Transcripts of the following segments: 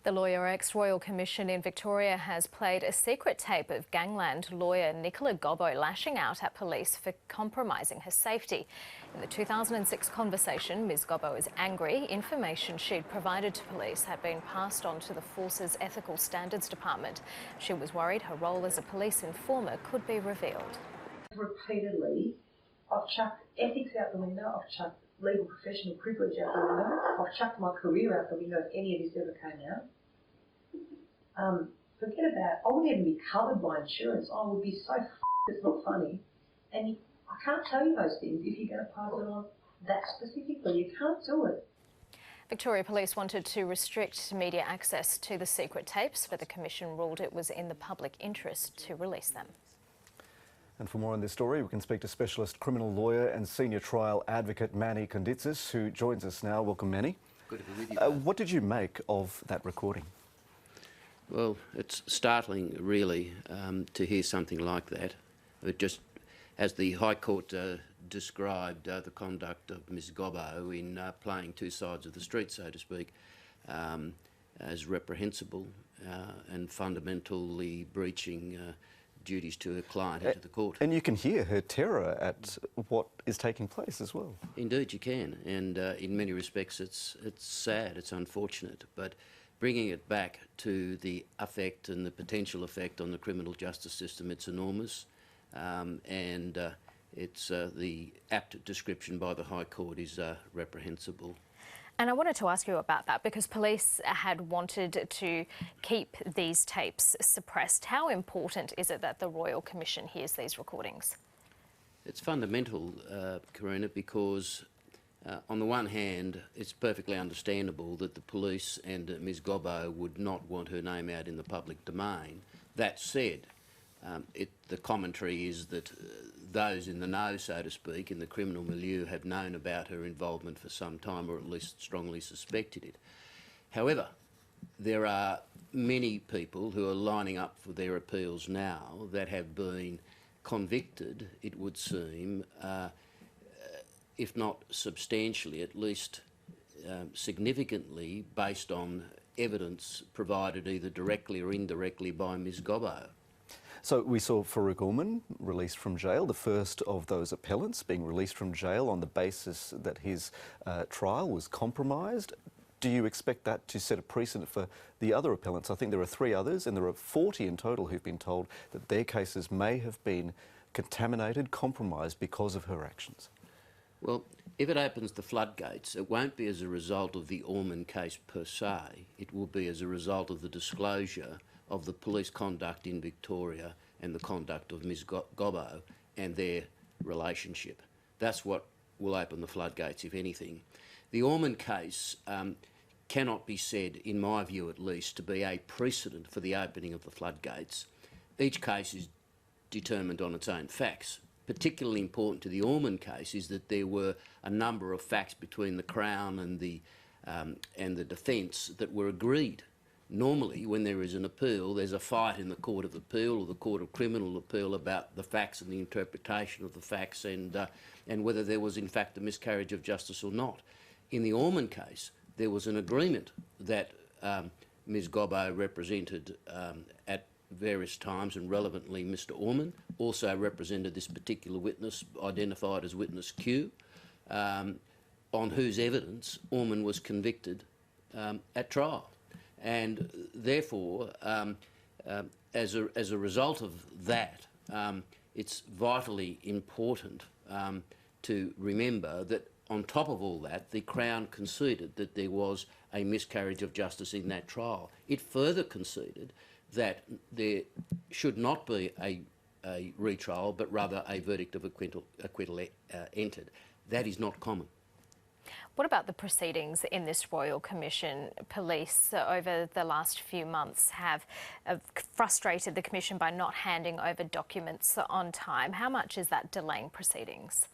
The Lawyer Royal Commission in Victoria has played a secret tape of gangland lawyer Nicola Gobbo lashing out at police for compromising her safety. In the 2006 conversation, Ms Gobbo is angry. Information she'd provided to police had been passed on to the Force's Ethical Standards Department. She was worried her role as a police informer could be revealed. Repeatedly, I've chucked ethics out the window, I've chucked legal professional privilege out the window, I've chucked my career out the window if any of this ever came out. Forget about, I wouldn't even be covered by insurance. I would be so it's not funny. And I can't tell you those things if you're going to pass it on that specifically. You can't do it. Victoria Police wanted to restrict media access to the secret tapes, but the Commission ruled it was in the public interest to release them. And for more on this story, we can speak to specialist criminal lawyer and senior trial advocate Manny Conditsis, who joins us now. Welcome, Manny. Good to be with you. What did you make of that recording? Well, it's startling, really, to hear something like that. It just, as the High Court described the conduct of Ms Gobbo in playing two sides of the street, so to speak, as reprehensible and fundamentally breaching duties to her client and to the court. And you can hear her terror at what is taking place as well. Indeed you can, and in many respects it's sad, it's unfortunate, but bringing it back to the effect and the potential effect on the criminal justice system, it's enormous, and it's the apt description by the High Court is reprehensible. And I wanted to ask you about that because police had wanted to keep these tapes suppressed. How important is it that the Royal Commission hears these recordings? It's fundamental, Karina, because on the one hand, it's perfectly understandable that the police and Ms Gobbo would not want her name out in the public domain. That said, the commentary is that those in the know, so to speak, in the criminal milieu have known about her involvement for some time, or at least strongly suspected it. However, there are many people who are lining up for their appeals now that have been convicted, it would seem, if not substantially, at least significantly, based on evidence provided either directly or indirectly by Ms Gobbo. So we saw Farouk Ullman released from jail, the first of those appellants being released from jail on the basis that his trial was compromised. Do you expect that to set a precedent for the other appellants? I think there are 3 others, and there are 40 in total who've been told that their cases may have been contaminated, compromised because of her actions. Well, if it opens the floodgates, it won't be as a result of the Ullman case per se. It will be as a result of the disclosure of the police conduct in Victoria and the conduct of Ms Gobbo and their relationship. That's what will open the floodgates, if anything. The Ullman case cannot be said, in my view at least, to be a precedent for the opening of the floodgates. Each case is determined on its own facts. Particularly important to the Ullman case is that there were a number of facts between the Crown and the defence that were agreed. Normally, when there is an appeal, there's a fight in the Court of Appeal or the Court of Criminal Appeal about the facts and the interpretation of the facts and whether there was in fact a miscarriage of justice or not. In the Ullman case, there was an agreement that Ms Gobbo represented at various times, and relevantly Mr Ullman also represented this particular witness, identified as witness Q, on whose evidence Ullman was convicted at trial. And therefore, as a result of that, it's vitally important to remember that on top of all that, the Crown conceded that there was a miscarriage of justice in that trial. It further conceded that there should not be a retrial, but rather a verdict of acquittal entered. That is not common. What about the proceedings in this Royal Commission? Police over the last few months have frustrated the Commission by not handing over documents on time. How much is that delaying proceedings?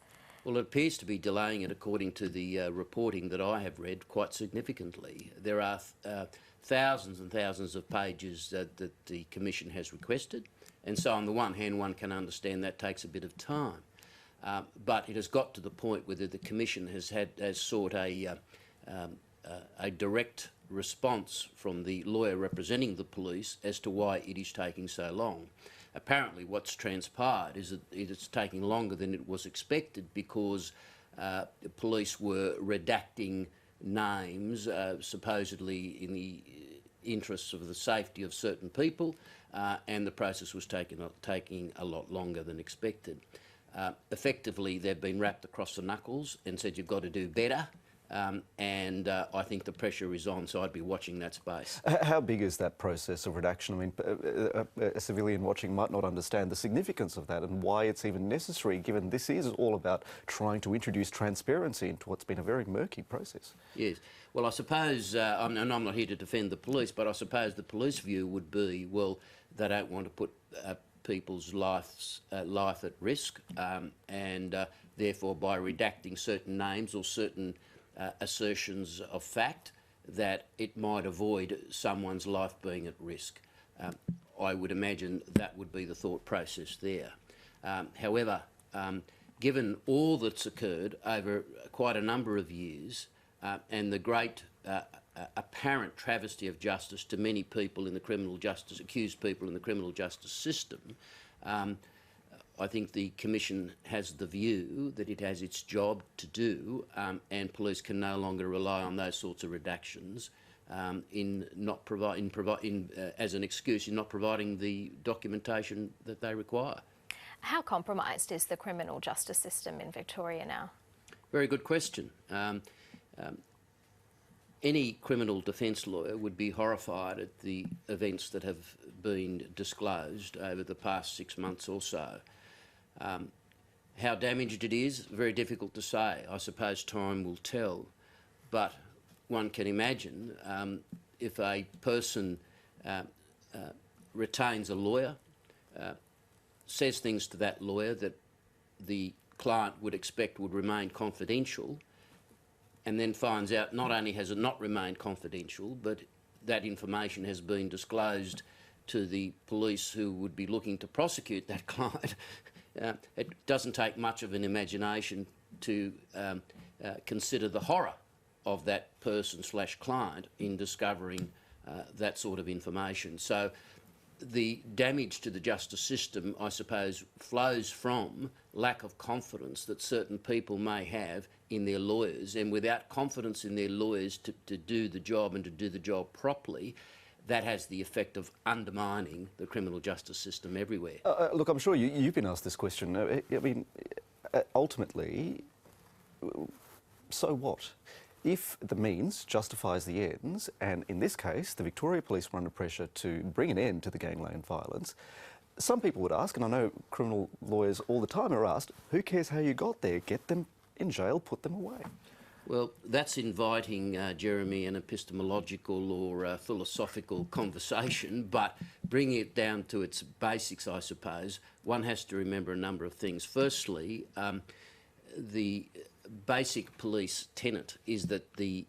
Well, it appears to be delaying it, according to the reporting that I have read, quite significantly. There are thousands and thousands of pages that the Commission has requested, and so on the one hand one can understand that takes a bit of time. But it has got to the point where the Commission has sought a direct response from the lawyer representing the police as to why it is taking so long. Apparently what's transpired is that it's taking longer than it was expected because the police were redacting names, supposedly in the interests of the safety of certain people, and the process was taking a lot longer than expected. Effectively, they've been wrapped across the knuckles and said, you've got to do better. And I think the pressure is on, so I'd be watching that space. How big is that process of redaction? I mean, a civilian watching might not understand the significance of that and why it's even necessary, given this is all about trying to introduce transparency into what's been a very murky process. Yes. Well, I suppose, and I'm not here to defend the police, but I suppose the police view would be, well, they don't want to put people's life at risk, and therefore by redacting certain names or certain assertions of fact, that it might avoid someone's life being at risk. I would imagine that would be the thought process there. However, given all that's occurred over quite a number of years and the great apparent travesty of justice to many people in the criminal justice, accused people in the criminal justice system, I think the Commission has the view that it has its job to do, and police can no longer rely on those sorts of redactions as an excuse in not providing the documentation that they require. How compromised is the criminal justice system in Victoria now? Very good question. Any criminal defence lawyer would be horrified at the events that have been disclosed over the past 6 months or so. How damaged it is, very difficult to say. I suppose time will tell. But one can imagine if a person retains a lawyer, says things to that lawyer that the client would expect would remain confidential, and then finds out not only has it not remained confidential, but that information has been disclosed to the police who would be looking to prosecute that client. It doesn't take much of an imagination to consider the horror of that person/client in discovering that sort of information. So the damage to the justice system, I suppose, flows from lack of confidence that certain people may have in their lawyers, and without confidence in their lawyers to do the job and to do the job properly, that has the effect of undermining the criminal justice system everywhere. Look, I'm sure you've been asked this question. I mean, ultimately, so what? If the means justifies the ends, and in this case, the Victoria Police were under pressure to bring an end to the gangland violence, some people would ask, and I know criminal lawyers all the time are asked, who cares how you got there? Get them in jail, put them away. Well, that's inviting, Jeremy, an epistemological or philosophical conversation, but bringing it down to its basics, I suppose, one has to remember a number of things. Firstly, the basic police tenet is that the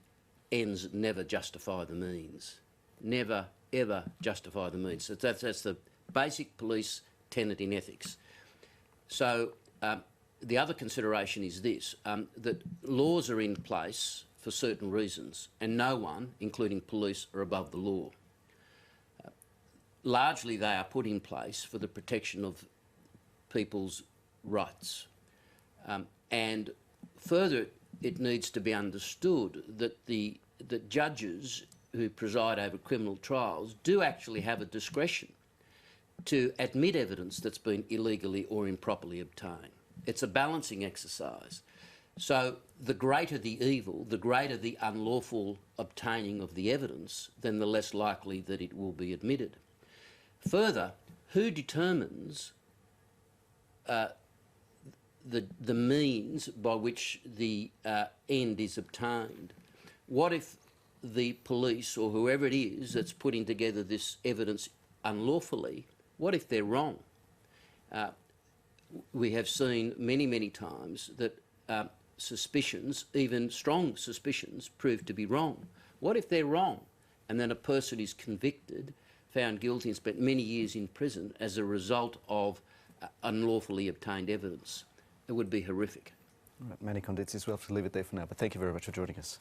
ends never justify the means. Never, ever justify the means. So that's the basic police tenet in ethics. So the other consideration is this, that laws are in place for certain reasons, and no one, including police, are above the law. Largely they are put in place for the protection of people's rights. And further, it needs to be understood that judges who preside over criminal trials do actually have a discretion to admit evidence that's been illegally or improperly obtained. It's a balancing exercise. So the greater the evil, the greater the unlawful obtaining of the evidence, then the less likely that it will be admitted. Further, who determines the means by which the end is obtained? What if the police or whoever it is that's putting together this evidence unlawfully, what if they're wrong? We have seen many, many times that suspicions, even strong suspicions, prove to be wrong. What if they're wrong and then a person is convicted, found guilty and spent many years in prison as a result of unlawfully obtained evidence? It would be horrific. Right, Manny Conditsis, we'll have to leave it there for now, but thank you very much for joining us.